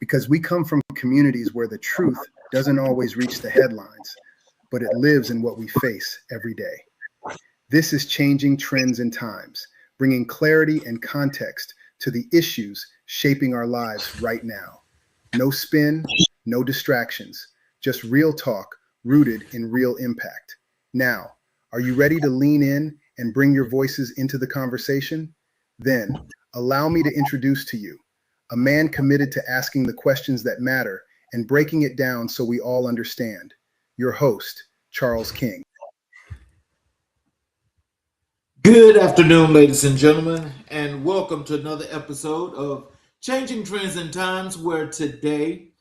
because we come from communities where the truth doesn't always reach the headlines, but it lives in what we face every day. This is Changing Trends and Times, bringing clarity and context to the issues shaping our lives right now. No spin, no distractions, just real talk rooted in real impact. Now, are you ready to lean in and bring your voices into the conversation? Then, allow me to introduce to you a man committed to asking the questions that matter and breaking it down so we all understand. Your host, Charles King. Good afternoon, ladies and gentlemen, and welcome to another episode of Changing Trends and Times, where today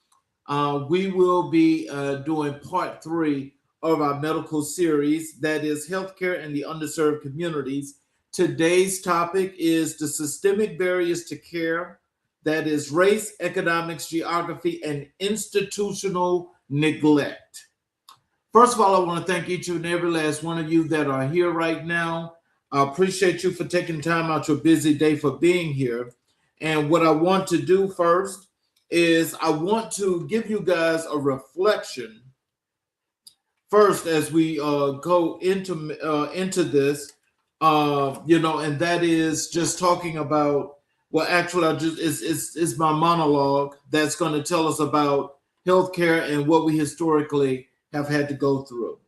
we will be doing part 3 of our medical series, that is healthcare in the underserved communities. Today's topic is the systemic barriers to care, that is race, economics, geography, and institutional neglect. First of all, I want to thank each and every last one of you that are here right now. I appreciate you for taking time out your busy day for being here. And what I want to do first is I want to give you guys a reflection first as we go into this, and that is just talking about, well, actually, it's my monologue that's going to tell us about healthcare and what we historically have had to go through.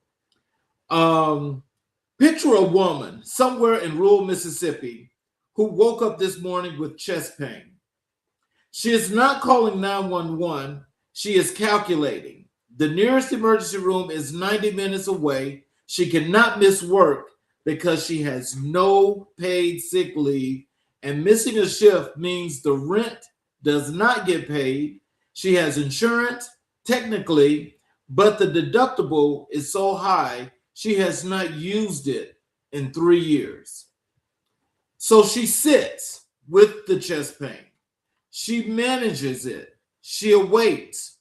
Picture a woman somewhere in rural Mississippi who woke up this morning with chest pain. She is not calling 911. She is calculating. The nearest emergency room is 90 minutes away. She cannot miss work because she has no paid sick leave, and missing a shift means the rent does not get paid. She has insurance, technically, but the deductible is so high she has not used it in 3 years. So she sits with the chest pain. She manages it. She awaits.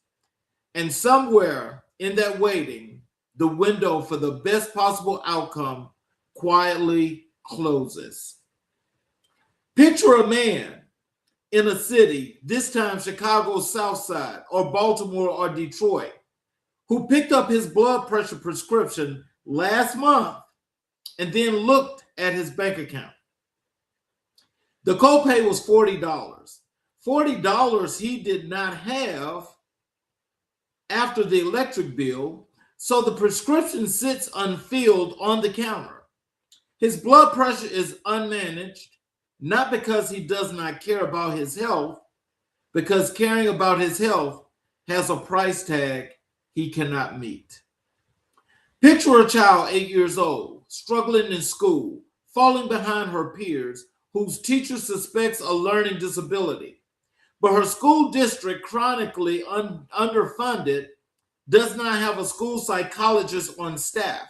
And somewhere in that waiting, the window for the best possible outcome quietly closes. Picture a man in a city, this time Chicago's South Side or Baltimore or Detroit, who picked up his blood pressure prescription last month and then looked at his bank account. The copay was $40. $40 he did not have after the electric bill, so the prescription sits unfilled on the counter. His blood pressure is unmanaged, not because he does not care about his health, because caring about his health has a price tag he cannot meet. Picture a child 8 years old, struggling in school, falling behind her peers, whose teacher suspects a learning disability. But her school district, chronically underfunded, does not have a school psychologist on staff,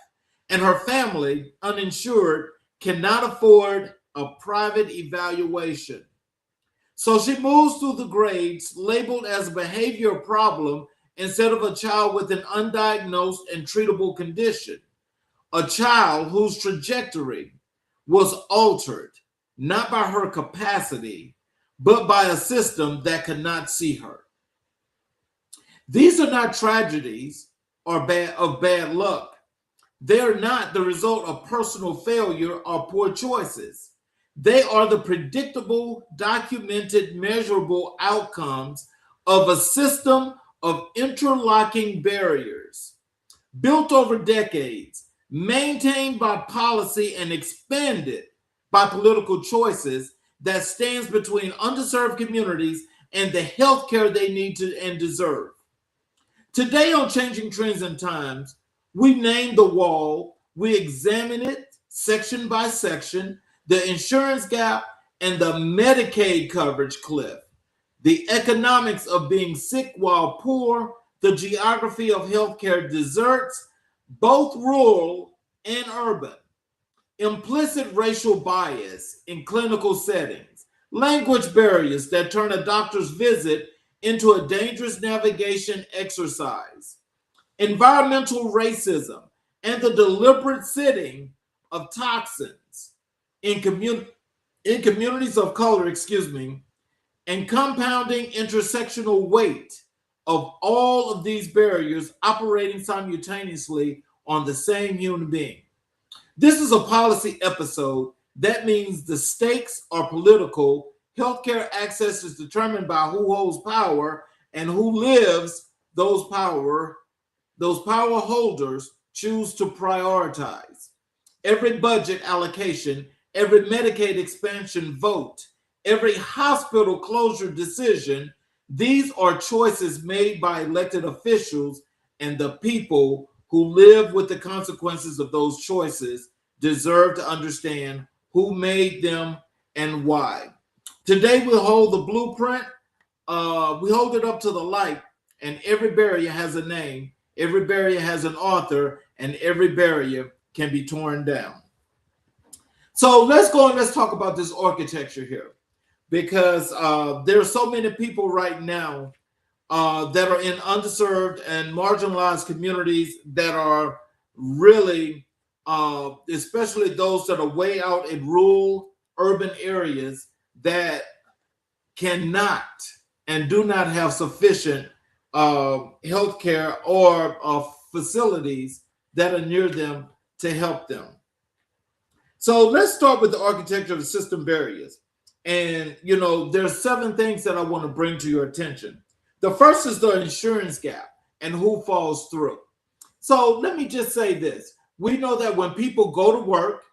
and her family, uninsured, cannot afford a private evaluation. So she moves through the grades labeled as a behavior problem instead of a child with an undiagnosed and treatable condition, a child whose trajectory was altered, not by her capacity, but by a system that could not see her. These are not tragedies or bad luck. They're not the result of personal failure or poor choices. They are the predictable, documented, measurable outcomes of a system of interlocking barriers built over decades, maintained by policy and expanded by political choices that stands between underserved communities and the health care they need to and deserve. Today on Changing Trends and Times, we name the wall, we examine it section by section, the insurance gap and the Medicaid coverage cliff, the economics of being sick while poor, the geography of healthcare deserts, both rural and urban, implicit racial bias in clinical settings, language barriers that turn a doctor's visit into a dangerous navigation exercise, environmental racism, and the deliberate sitting of toxins in communities of color, and compounding intersectional weight of all of these barriers operating simultaneously on the same human being. This is a policy episode. That means the stakes are political. Healthcare access is determined by who holds power, and who lives those power holders choose to prioritize. Every budget allocation, every Medicaid expansion vote, every hospital closure decision, these are choices made by elected officials, and the people who live with the consequences of those choices deserve to understand who made them and why. Today we hold the blueprint, we hold it up to the light, and every barrier has a name, every barrier has an author, and every barrier can be torn down. So let's go and let's talk about this architecture here, because there are so many people right now that are in underserved and marginalized communities that are really, especially those that are way out in rural urban areas, that cannot and do not have sufficient health care or facilities that are near them to help them. So let's start with the architecture of the system barriers. And, there's 7 things that I want to bring to your attention. The first is the insurance gap and who falls through. So let me just say this. We know that when people go to work,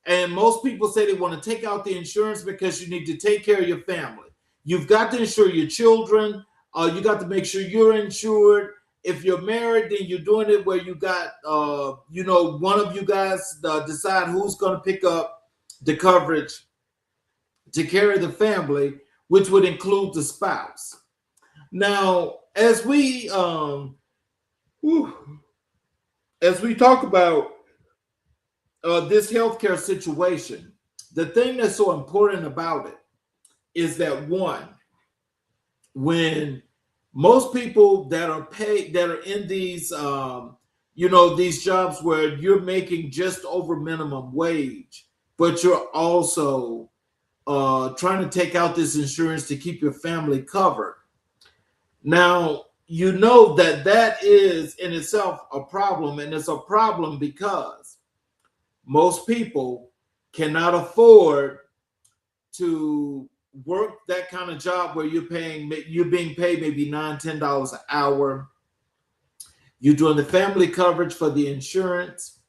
and most people say they want to take out the insurance because you need to take care of your family. You've got to insure your children. You got to make sure you're insured. If you're married, then you're doing it where you got, one of you guys decide who's going to pick up the coverage to carry the family, which would include the spouse. Now, as we talk about this healthcare situation, the thing that's so important about it is that, one, when most people that are paid, that are in these, these jobs where you're making just over minimum wage, but you're also trying to take out this insurance to keep your family covered. Now, that is in itself a problem, and it's a problem because most people cannot afford to work that kind of job where you're being paid maybe $9-10 an hour. You're doing the family coverage for the insurance,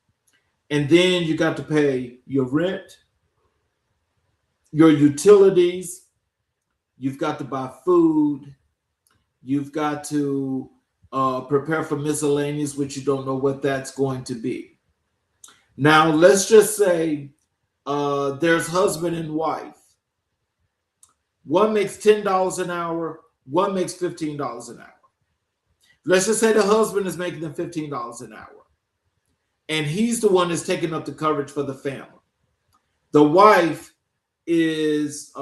and then you got to pay your rent, your utilities, you've got to buy food, you've got to prepare for miscellaneous, which you don't know what that's going to be. Now, let's just say there's husband and wife. One makes $10 an hour, one makes $15 an hour. Let's just say the husband is making them $15 an hour, and he's the one that's taking up the coverage for the family. The wife is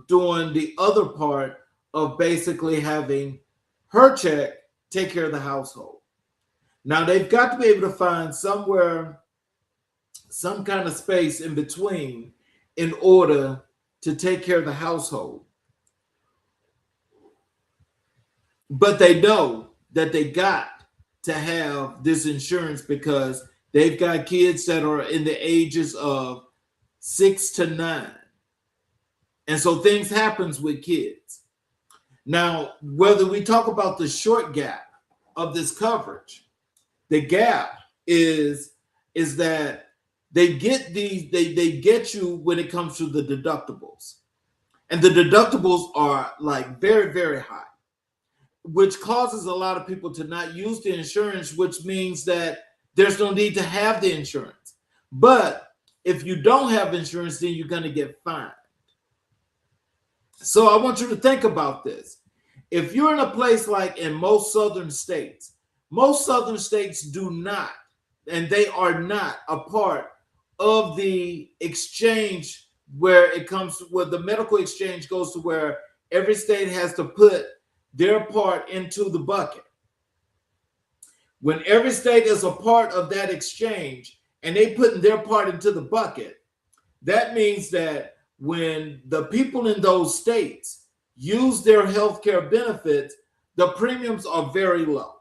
doing the other part of basically having her check take care of the household. Now, they've got to be able to find somewhere, some kind of space in between in order to take care of the household. But they know that they got to have this insurance because they've got kids that are in the ages of 6 to 9. And so things happens with kids. Now, whether we talk about the short gap of this coverage, the gap is that they get they get you when it comes to the deductibles. And the deductibles are like very, very high, which causes a lot of people to not use the insurance, which means that there's no need to have the insurance. But if you don't have insurance, then you're going to get fined. So I want you to think about this. If you're in a place like in most southern states do not, and they are not a part of the exchange where the medical exchange goes to where every state has to put their part into the bucket. When every state is a part of that exchange and they putting their part into the bucket, that means that when the people in those states use their health care benefits, the premiums are very low.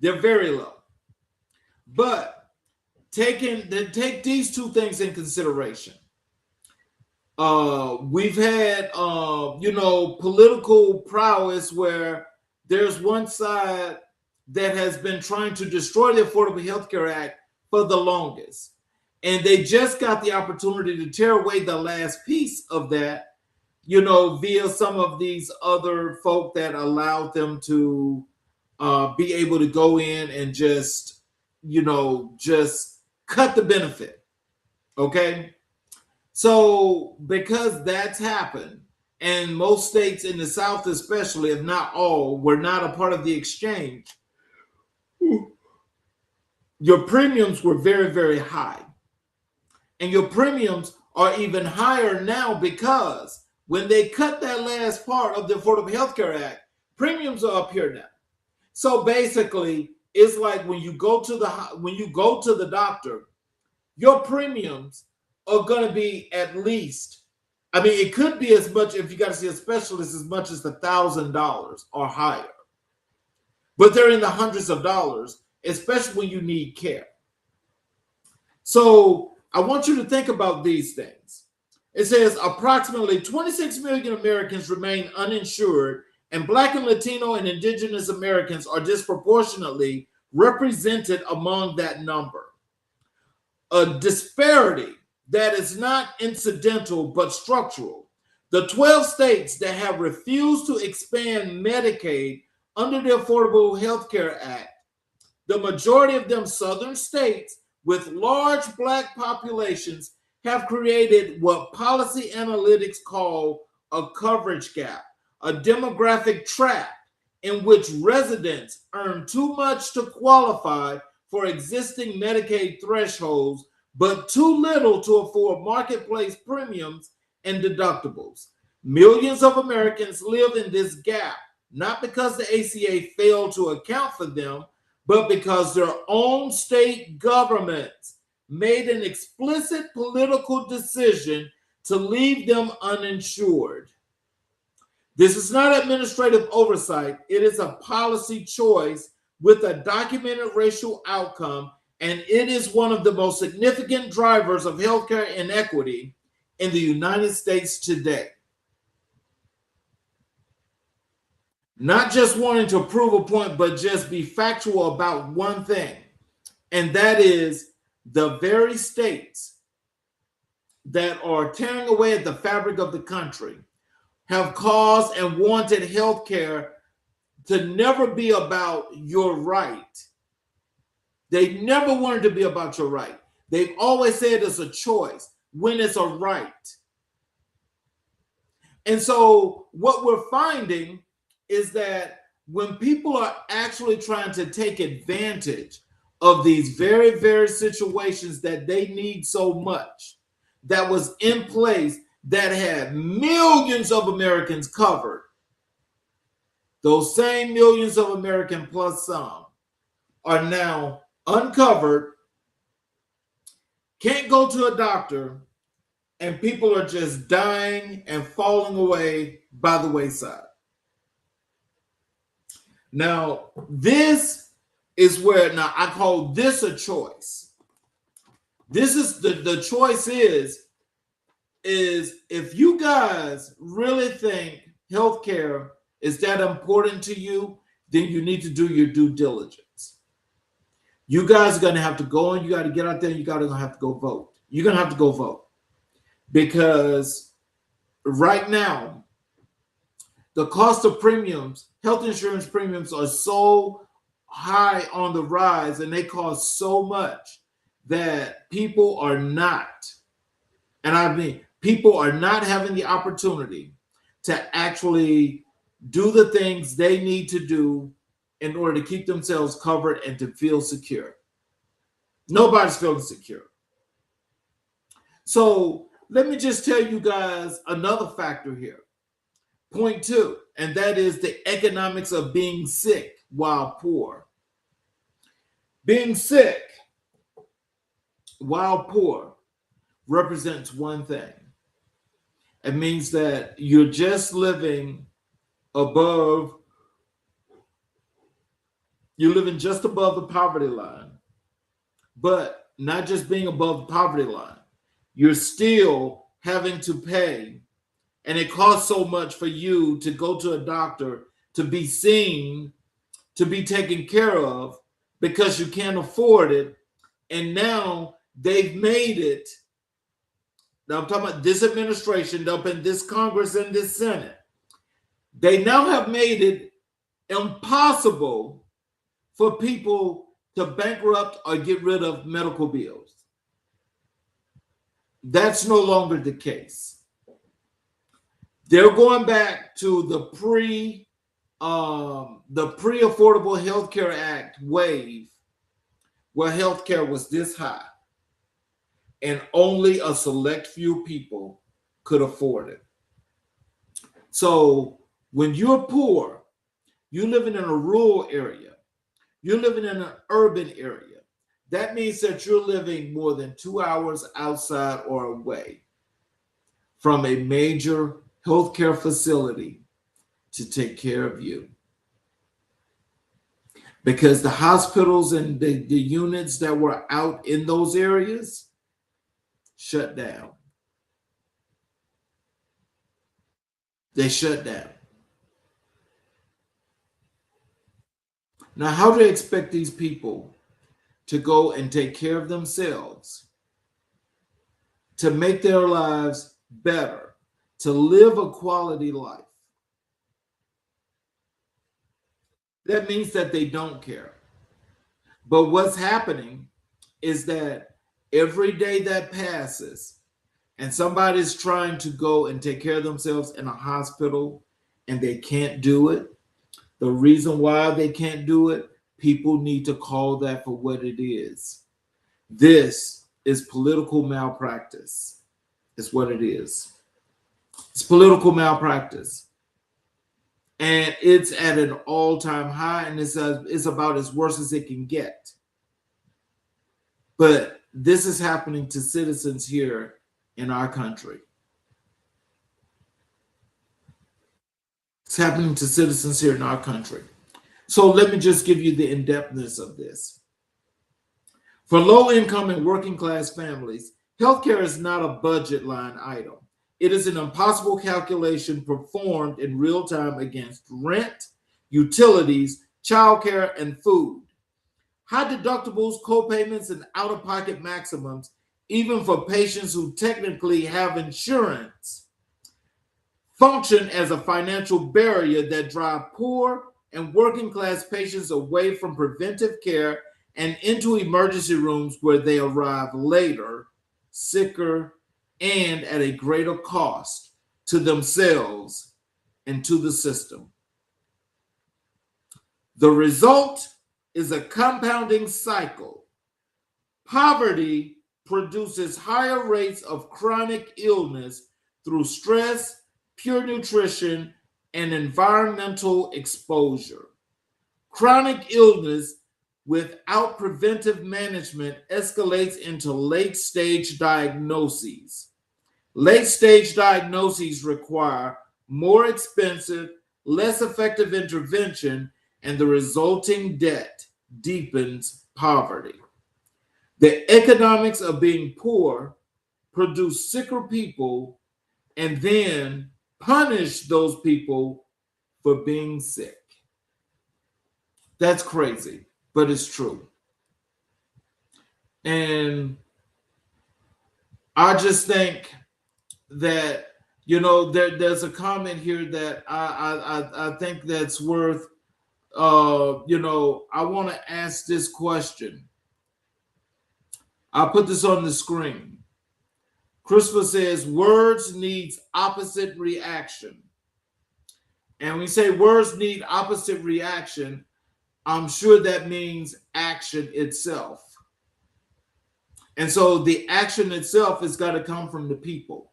They're very low. But take these two things in consideration. We've had, political prowess where there's one side that has been trying to destroy the Affordable Health Care Act for the longest. And they just got the opportunity to tear away the last piece of that, via some of these other folk that allowed them to be able to go in and just cut the benefit. Okay. So because that's happened, and most states in the South especially, if not all, were not a part of the exchange, your premiums were very, very high. And your premiums are even higher now because when they cut that last part of the Affordable Health Care Act, premiums are up here now. So basically, it's like when you go to the doctor, your premiums are going to be at least, it could be as much, if you got to see a specialist, as much as $1,000 or higher. But they're in the hundreds of dollars, especially when you need care. So I want you to think about these things. It says approximately 26 million Americans remain uninsured, and Black and Latino and Indigenous Americans are disproportionately represented among that number. A disparity that is not incidental but structural. The 12 states that have refused to expand Medicaid under the Affordable Health Care Act, the majority of them southern states with large Black populations, have created what policy analytics call a coverage gap, a demographic trap in which residents earn too much to qualify for existing Medicaid thresholds, but too little to afford marketplace premiums and deductibles. Millions of Americans live in this gap, not because the ACA failed to account for them, but because their own state governments made an explicit political decision to leave them uninsured. This is not administrative oversight. It is a policy choice with a documented racial outcome, and it is one of the most significant drivers of healthcare inequity in the United States today. Not just wanting to prove a point, but just be factual about one thing, and that is the very states that are tearing away at the fabric of the country have caused and wanted healthcare to never be about your right. They never wanted to be about your right. They've always said it's a choice when it's a right. And so what we're finding is that when people are actually trying to take advantage of these very, very situations that they need so much, that was in place, that had millions of Americans covered, those same millions of Americans plus some are now uncovered, can't go to a doctor, and people are just dying and falling away by the wayside. Now, this is where, now I call this a choice. This is the choice is if you guys really think healthcare is that important to you, then you need to do your due diligence. You guys are going to have to go and you got to get out there and you got to have to go vote. You're going to have to go vote because right now, the cost of premiums, health insurance premiums are so high on the rise and they cost so much that people are not, and I mean, people are not having the opportunity to actually do the things they need to do in order to keep themselves covered and to feel secure. Nobody's feeling secure. So let me just tell you guys another factor here. Point two, and that is the economics of being sick while poor. Being sick while poor represents one thing, It means that you're just living above, you're living just above the poverty line, but not just being above the poverty line, you're still having to pay. And it costs so much for you to go to a doctor, to be seen, to be taken care of, because you can't afford it. And now they've made it. Now I'm talking about this administration, up in this Congress and this Senate. They now have made it impossible for people to bankrupt or get rid of medical bills. That's no longer the case. They're going back to the pre-Affordable Health Care Act wave, where healthcare was this high and only a select few people could afford it. So when you're poor, you're living in a rural area, you're living in an urban area, that means that you're living more than 2 hours outside or away from a major healthcare facility to take care of you. Because the hospitals and the units that were out in those areas shut down. They shut down. Now, how do they expect these people to go and take care of themselves, to make their lives better, to live a quality life? That means that they don't care. But what's happening is that every day that passes and somebody's trying to go and take care of themselves in a hospital and they can't do it, the reason why they can't do it, people need to call that for what it is. This is political malpractice. Is what it is. It's political malpractice. And it's at an all-time high, and it's about as worse as it can get. But this is happening to citizens here in our country. It's happening to citizens here in our country. So let me just give you the in-depthness of this. For low-income and working-class families, healthcare is not a budget line item. It is an impossible calculation performed in real time against rent, utilities, childcare, and food. High deductibles, co-payments, and out-of-pocket maximums, even for patients who technically have insurance, function as a financial barrier that drive poor and working-class patients away from preventive care and into emergency rooms where they arrive later, sicker, and at a greater cost to themselves and to the system. The result is a compounding cycle. Poverty produces higher rates of chronic illness through stress, poor nutrition, and environmental exposure. Chronic illness without preventive management escalates into late-stage diagnoses. Late-stage diagnoses require more expensive, less effective intervention, and the resulting debt deepens poverty. The economics of being poor produce sicker people and then punish those people for being sick. That's crazy, but it's true. And I just think that, there's a comment here that I think that's worth, I want to ask this question. I'll put this on the screen. Christopher says, words needs opposite reaction. And when we say words need opposite reaction, I'm sure that means action itself. And so the action itself has got to come from the people.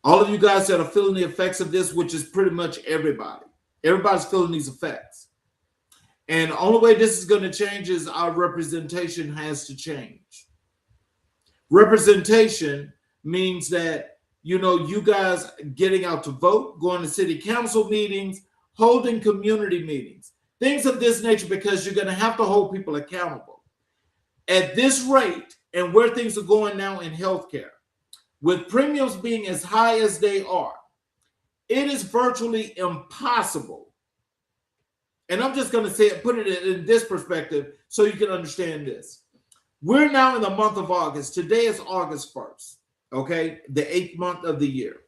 All of you guys that are feeling the effects of this, which is pretty much everybody. Everybody's feeling these effects. And the only way this is going to change is our representation has to change. Representation means that you guys getting out to vote, going to city council meetings, holding community meetings, things of this nature, because you're going to have to hold people accountable. At this rate, and where things are going now in healthcare, with premiums being as high as they are, it is virtually impossible. And I'm just going to say it, put it in this perspective so you can understand this. We're now in the month of August. Today is August 1st, okay? The 8th month of the year.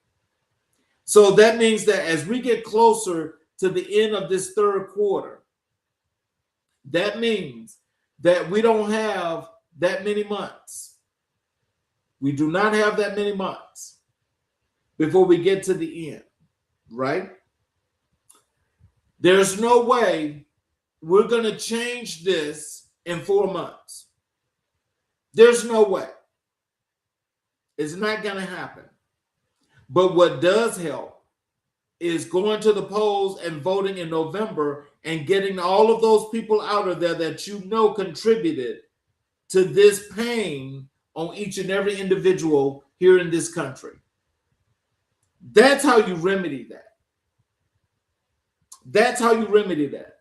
So that means that as we get closer to the end of this third quarter, that means that we don't have that many months. We do not have that many months before we get to the end, right? There's no way we're going to change this in 4 months. There's no way. It's not going to happen. But what does help is going to the polls and voting in November and getting all of those people out of there that contributed to this pain on each and every individual here in this country. That's how you remedy that. That's how you remedy that.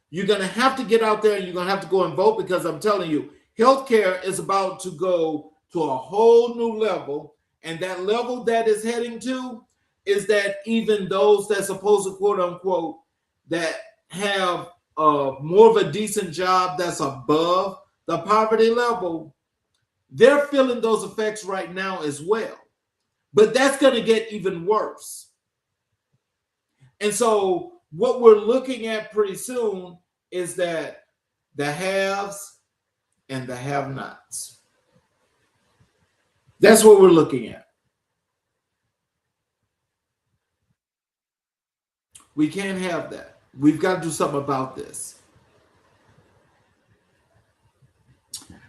You're going to have to get out there and you're going to have to go and vote, because I'm telling you, healthcare is about to go to a whole new level. And that level that is heading to is that even those that supposed to, quote unquote, that have more of a decent job that's above the poverty level, they're feeling those effects right now as well. But that's going to get even worse. And so what we're looking at pretty soon is that the haves and the have-nots. That's what we're looking at. We can't have that. We've got to do something about this.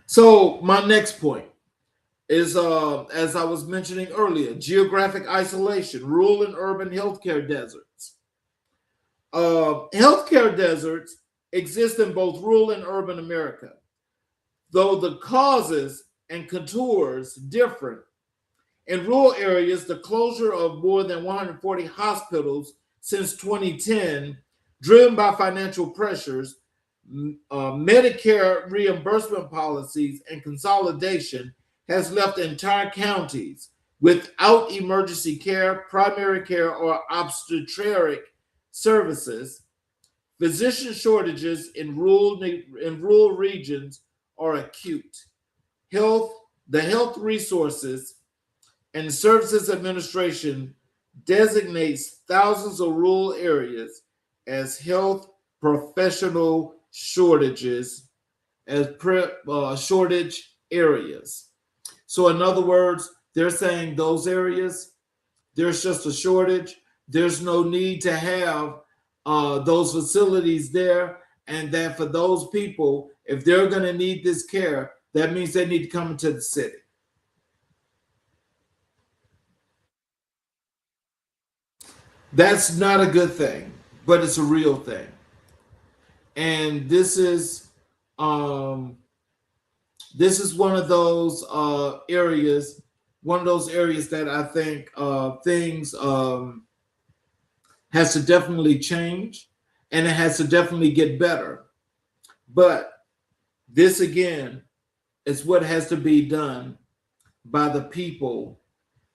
So my next point is, as I was mentioning earlier, geographic isolation, rural and urban healthcare deserts. Healthcare deserts exist in both rural and urban America, though the causes and contours differ. In rural areas, the closure of more than 140 hospitals since 2010, driven by financial pressures, Medicare reimbursement policies, and consolidation, has left entire counties without emergency care, primary care, or obstetric services. Physician shortages in rural regions are acute. The Health Resources and Services Administration designates thousands of rural areas as health professional shortages, as shortage areas. So in other words, they're saying those areas, there's just a shortage. There's no need to have those facilities there, and that for those people, if they're going to need this care, that means they need to come into the city. That's not a good thing, but it's a real thing. And this is one of those areas, that I think things has to definitely change, and it has to definitely get better. But this again is what has to be done by the people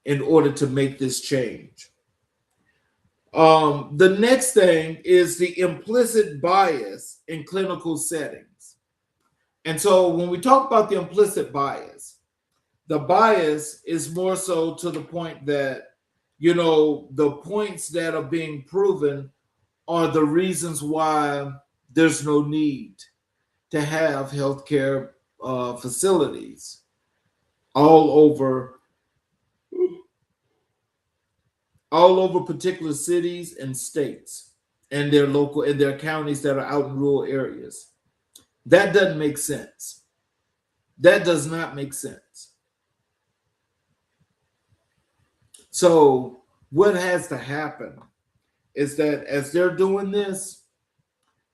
in order to make this change. The next thing is the implicit bias in clinical settings. And so when we talk about the implicit bias, the bias is more so to the point that, the points that are being proven are the reasons why there's no need to have healthcare facilities all over particular cities and states and their counties that are out in rural areas. That doesn't make sense. That does not make sense. So what has to happen is that as they're doing this,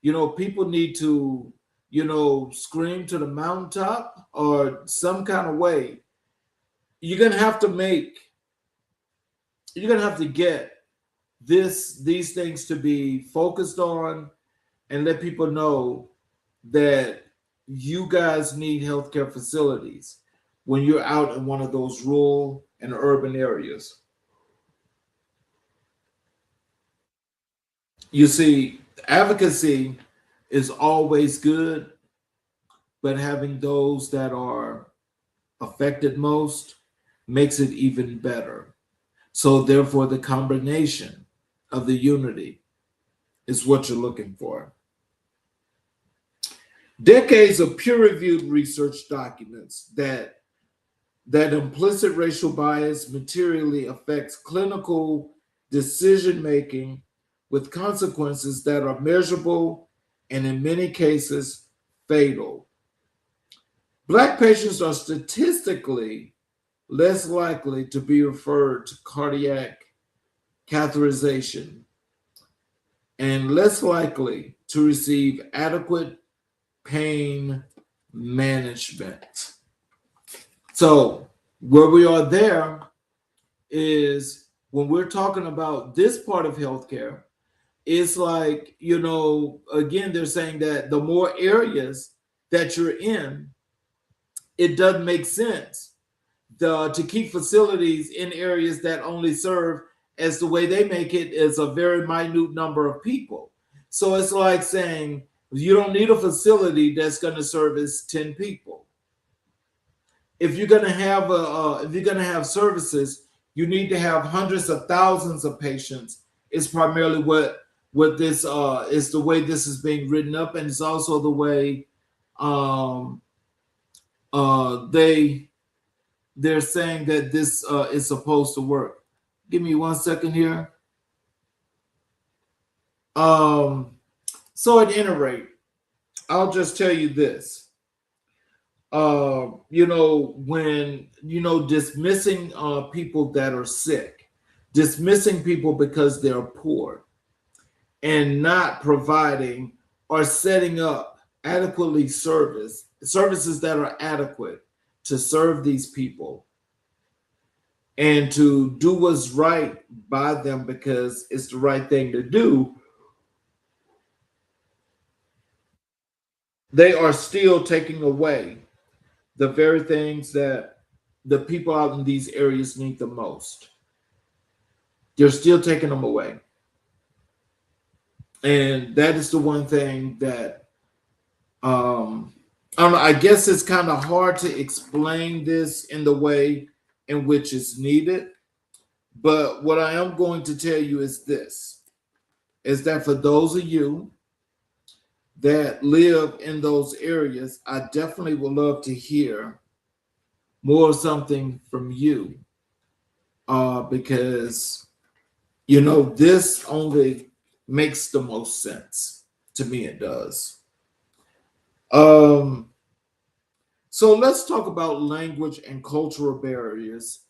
people need to, scream to the mountaintop or some kind of way. You're going to have to make you're gonna have to get these things to be focused on and let people know that you guys need healthcare facilities when you're out in one of those rural and urban areas. You see, advocacy is always good, but having those that are affected most makes it even better. So, therefore, the combination of the unity is what you're looking for. Decades of peer-reviewed research documents that implicit racial bias materially affects clinical decision making with consequences that are measurable and in many cases fatal. Black patients are statistically less likely to be referred to cardiac catheterization and less likely to receive adequate pain management. So, where we are there is when we're talking about this part of healthcare, it's like, again, they're saying that the more areas that you're in, it doesn't make sense to keep facilities in areas that only serve, as the way they make it, is a very minute number of people. So it's like saying you don't need a facility that's going to service 10 people. If you're going to have if you're going to have services, you need to have hundreds of thousands of patients. It's primarily what this is, the way this is being written up, and it's also the way um, they're saying that this is supposed to work. Give me 1 second here. So at any rate, I'll just tell you this. When dismissing people that are sick, dismissing people because they're poor, and not providing or setting up adequately services that are adequate to serve these people and to do what's right by them because it's the right thing to do, they are still taking away the very things that the people out in these areas need the most. They're still taking them away. And that is the one thing that I don't know, I guess it's kind of hard to explain this in the way in which it's needed. But what I am going to tell you is this, is that for those of you that live in those areas, I definitely would love to hear more something from you. Because, this only makes the most sense. To me, it does. So let's talk about language and cultural barriers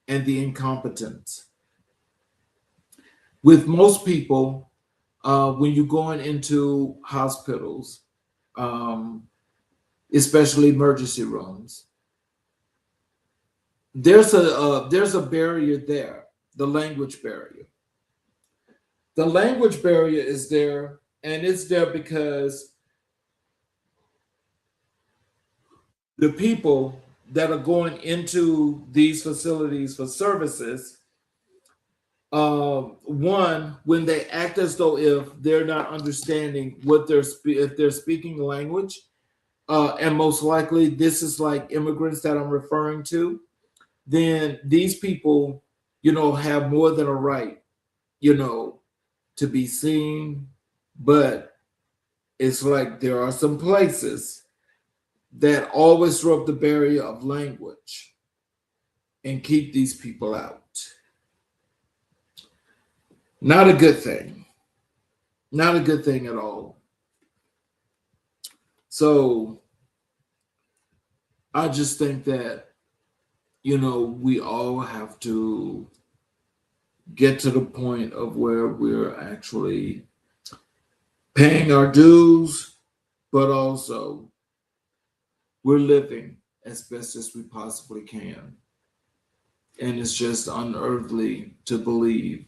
and the incompetence. With most people, when you're going into hospitals, especially emergency rooms, there's a barrier there, the language barrier. The language barrier is there, and it's there because the people that are going into these facilities for services, one, when they act as though if they're not understanding what if they're speaking language, and most likely this is like immigrants that I'm referring to, then these people, have more than a right, to be seen. But it's like there are some places that always throw up the barrier of language and keep these people out. Not a good thing. Not a good thing at all. So I just think that, we all have to get to the point of where we're actually paying our dues, but also we're living as best as we possibly can. And it's just unearthly to believe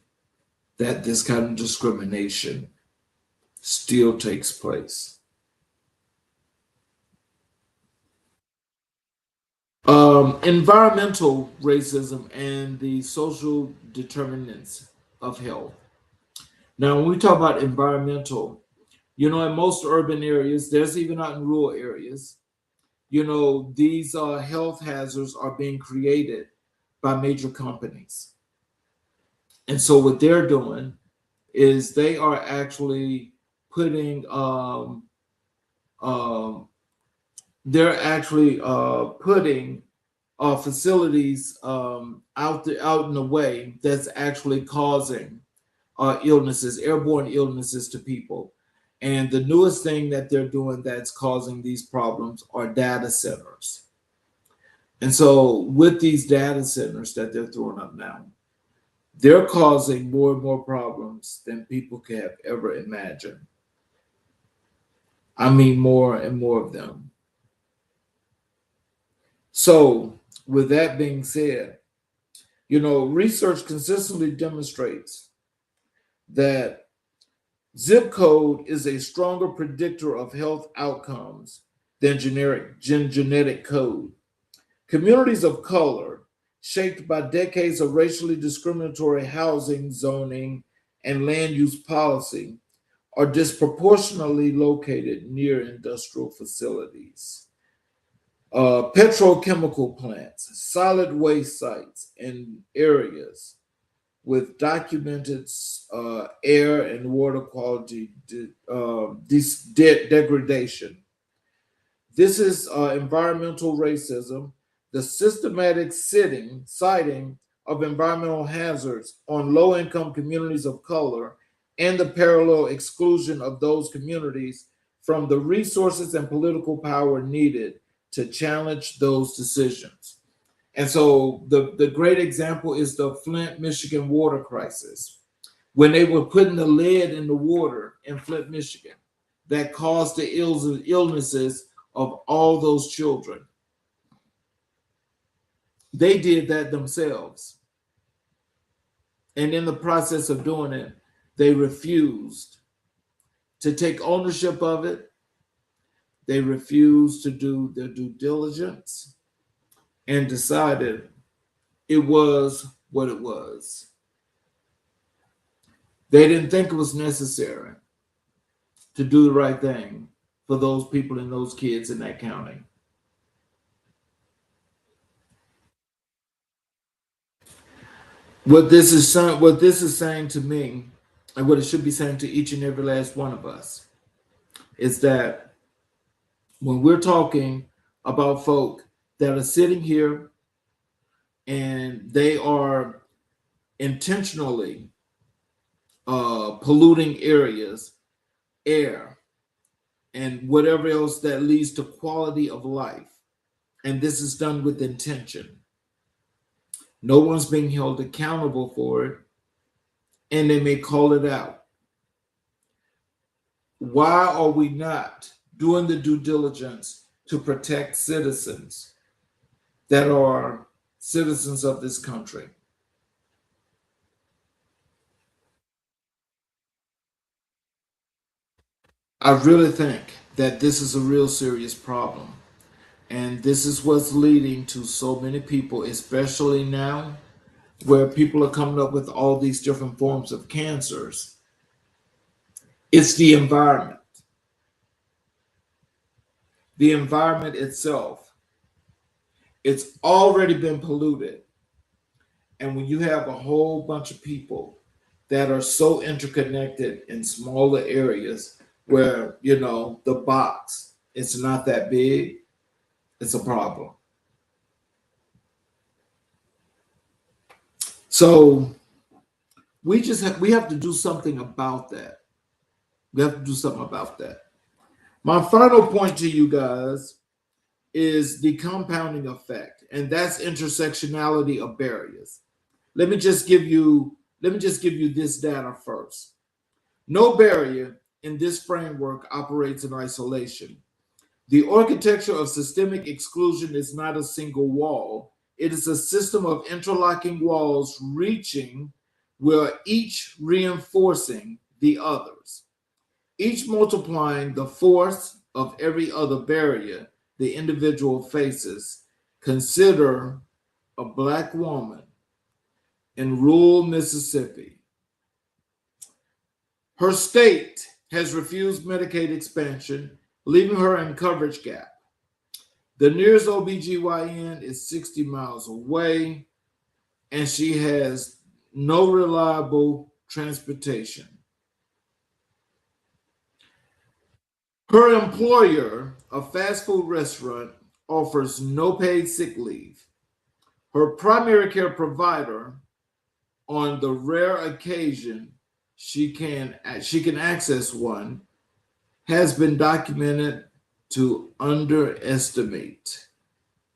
that this kind of discrimination still takes place. Environmental racism and the social determinants of health. Now, when we talk about environmental, in most urban areas, there's even out in rural areas, these health hazards are being created by major companies. And so what they're doing is they are actually putting um, they're actually putting facilities out in a way that's actually causing illnesses, airborne illnesses to people. And the newest thing that they're doing that's causing these problems are data centers. And so with these data centers that they're throwing up now, they're causing more and more problems than people could have ever imagined. I mean, more and more of them. So, with that being said, research consistently demonstrates that zip code is a stronger predictor of health outcomes than genetic code. Communities of color, shaped by decades of racially discriminatory housing, zoning, and land use policy, are disproportionately located near industrial facilities, petrochemical plants, solid waste sites, and areas with documented air and water quality degradation. This is environmental racism, the systematic citing of environmental hazards on low income communities of color, and the parallel exclusion of those communities from the resources and political power needed to challenge those decisions. And so the great example is the Flint, Michigan water crisis. When they were putting the lead in the water in Flint, Michigan, that caused the illnesses of all those children. They did that themselves. And in the process of doing it, they refused to take ownership of it. They refused to do their due diligence and decided it was what it was. They didn't think it was necessary to do the right thing for those people and those kids in that county. What this is saying to me, and what it should be saying to each and every last one of us, is that when we're talking about folk that are sitting here and they are intentionally polluting areas, air, and whatever else that leads to quality of life, and this is done with intention, no one's being held accountable for it, and they may call it out. Why are we not doing the due diligence to protect citizens that are citizens of this country? I really think that this is a real serious problem. And this is what's leading to so many people, especially now, where people are coming up with all these different forms of cancers. It's the environment. The environment itself. It's already been polluted. And when you have a whole bunch of people that are so interconnected in smaller areas where, the box, it's not that big, it's a problem. So we have to do something about that. We have to do something about that. My final point to you guys is the compounding effect, and that's intersectionality of barriers. Let me just give you this data first. No barrier in this framework operates in isolation. The architecture of systemic exclusion is not a single wall It is a system of interlocking walls reaching where each reinforcing the others, each multiplying the force of every other barrier the individual faces. Consider a Black woman in rural Mississippi. Her state has refused Medicaid expansion, leaving her in coverage gap. The nearest OBGYN is 60 miles away, and she has no reliable transportation. Her employer, a fast food restaurant, offers no paid sick leave. Her primary care provider, on the rare occasion she can access one, has been documented to underestimate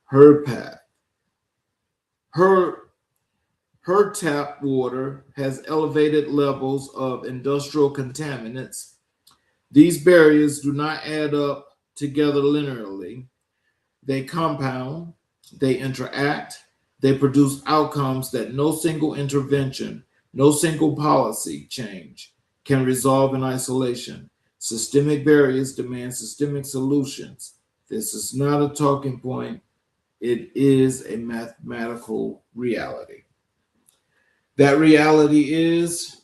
her path. Her tap water has elevated levels of industrial contaminants. These barriers do not add up together linearly. They compound, they interact, they produce outcomes that no single intervention, no single policy change can resolve in isolation. Systemic barriers demand systemic solutions. This is not a talking point, it is a mathematical reality. That reality is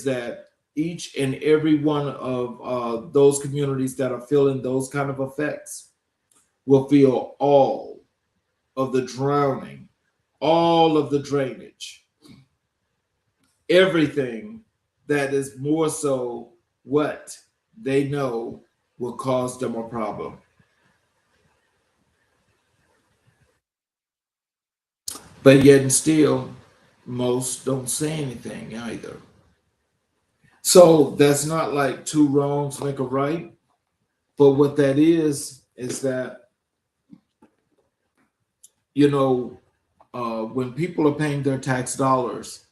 that each and every one of those communities that are feeling those kind of effects will feel all of the drowning, all of the drainage, everything that is more so what they know will cause them a problem. But yet and still, most don't say anything either. So that's not like two wrongs make a right. But what that is that, when people are paying their tax dollars,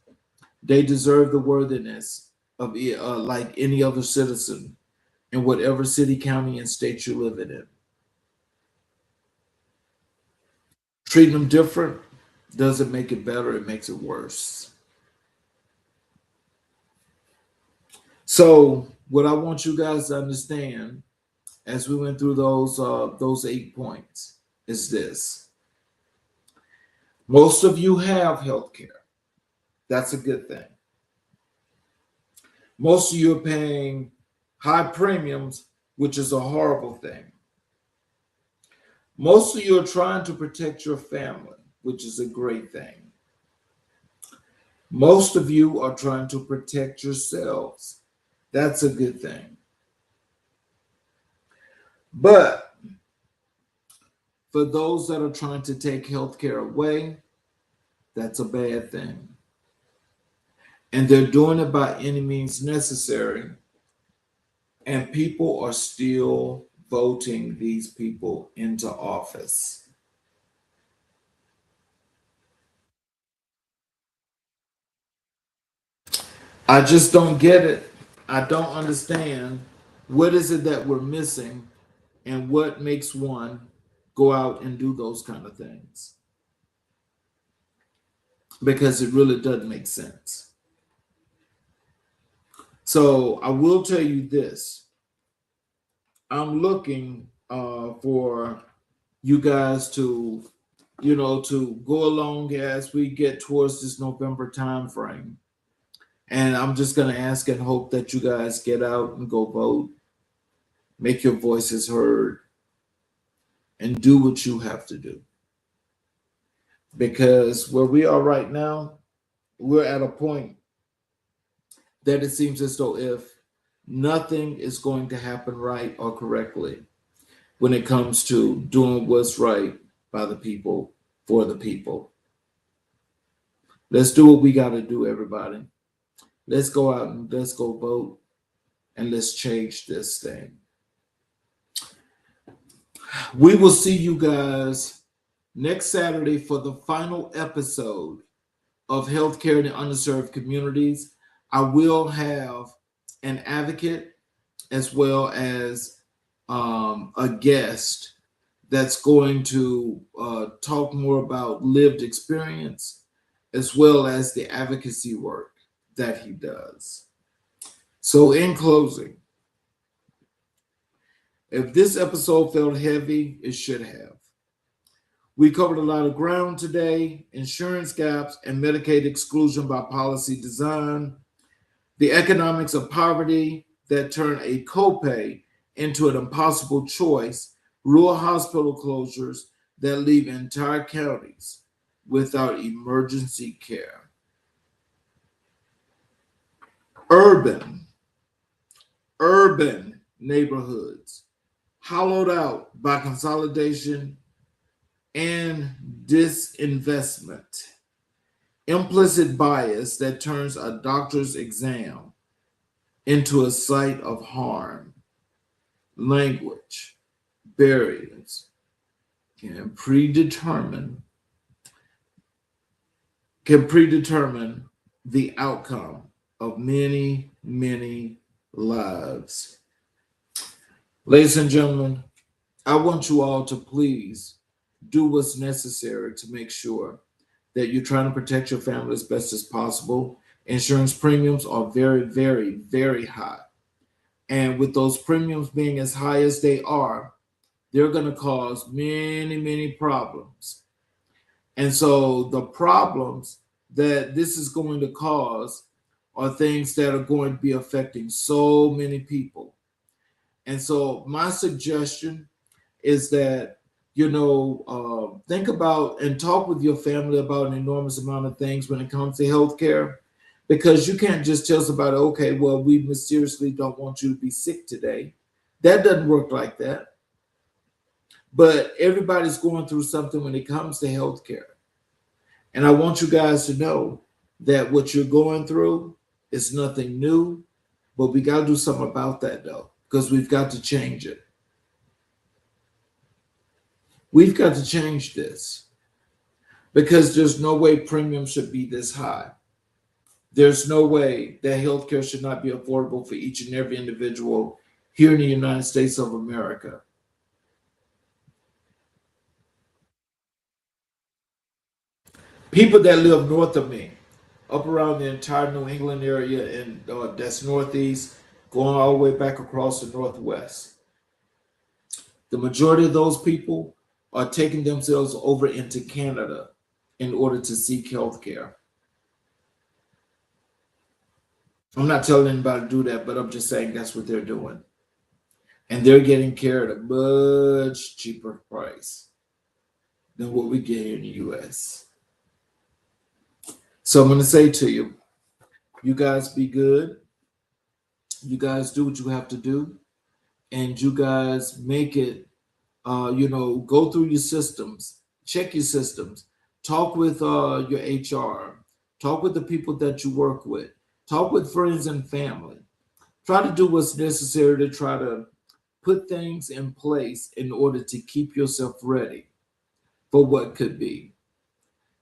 they deserve the worthiness of like any other citizen in whatever city, county, and state you're living in. Treating them different doesn't make it better, it makes it worse. So what I want you guys to understand as we went through those 8 points is this. Most of you have health care. That's a good thing. Most of you are paying high premiums, which is a horrible thing. Most of you are trying to protect your family, which is a great thing. Most of you are trying to protect yourselves. That's a good thing. But for those that are trying to take healthcare away, that's a bad thing. And they're doing it by any means necessary. And people are still voting these people into office. I just don't get it. I don't understand. What is it that we're missing, and what makes one go out and do those kind of things? Because it really doesn't make sense. So I will tell you this. I'm looking for you guys to, to go along as we get towards this November time frame. And I'm just going to ask and hope that you guys get out and go vote, make your voices heard, and do what you have to do. Because where we are right now, we're at a point that it seems as though if nothing is going to happen right or correctly when it comes to doing what's right by the people, for the people. Let's do what we got to do, everybody. Let's go out and let's go vote, and let's change this thing. We will see you guys next Saturday for the final episode of Healthcare in the Underserved Communities. I will have an advocate as well as a guest that's going to talk more about lived experience as well as the advocacy work that he does. So, in closing, if this episode felt heavy, it should have. We covered a lot of ground today: insurance gaps and Medicaid exclusion by policy design, the economics of poverty that turn a copay into an impossible choice, rural hospital closures that leave entire counties without emergency care. Urban, urban neighborhoods hollowed out by consolidation and disinvestment. Implicit bias that turns a doctor's exam into a site of harm. Language barriers can predetermine the outcome of many, many lives. Ladies and gentlemen, I want you all to please do what's necessary to make sure that you're trying to protect your family as best as possible. Insurance premiums are very, very, very high. And with those premiums being as high as they are, they're going to cause many, many problems. And so the problems that this is going to cause are things that are going to be affecting so many people. And so my suggestion is that, think about and talk with your family about an enormous amount of things when it comes to healthcare, because you can't just tell somebody, okay, well, we mysteriously don't want you to be sick today. That doesn't work like that. But everybody's going through something when it comes to healthcare. And I want you guys to know that what you're going through is nothing new, but we got to do something about that, though, because we've got to change it. We've got to change this because there's no way premiums should be this high. There's no way that healthcare should not be affordable for each and every individual here in the United States of America. People that live north of me, up around the entire New England area, and that's northeast, going all the way back across the northwest. The majority of those people are taking themselves over into Canada in order to seek health care. I'm not telling anybody to do that, but I'm just saying that's what they're doing. And they're getting care at a much cheaper price than what we get here in the US. So I'm going to say to you, you guys be good. You guys do what you have to do. And you guys make it, go through your systems, check your systems, talk with your HR, talk with the people that you work with, talk with friends and family. Try to do what's necessary to try to put things in place in order to keep yourself ready for what could be,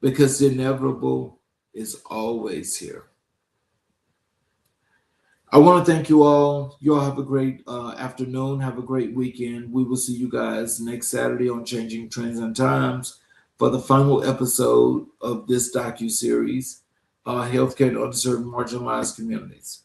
because the inevitable is always here. I want to thank you all. You all have a great afternoon. Have a great weekend. We will see you guys next Saturday on Changing Trends and Times for the final episode of this docu-series, Healthcare in Underserved Marginalized Communities.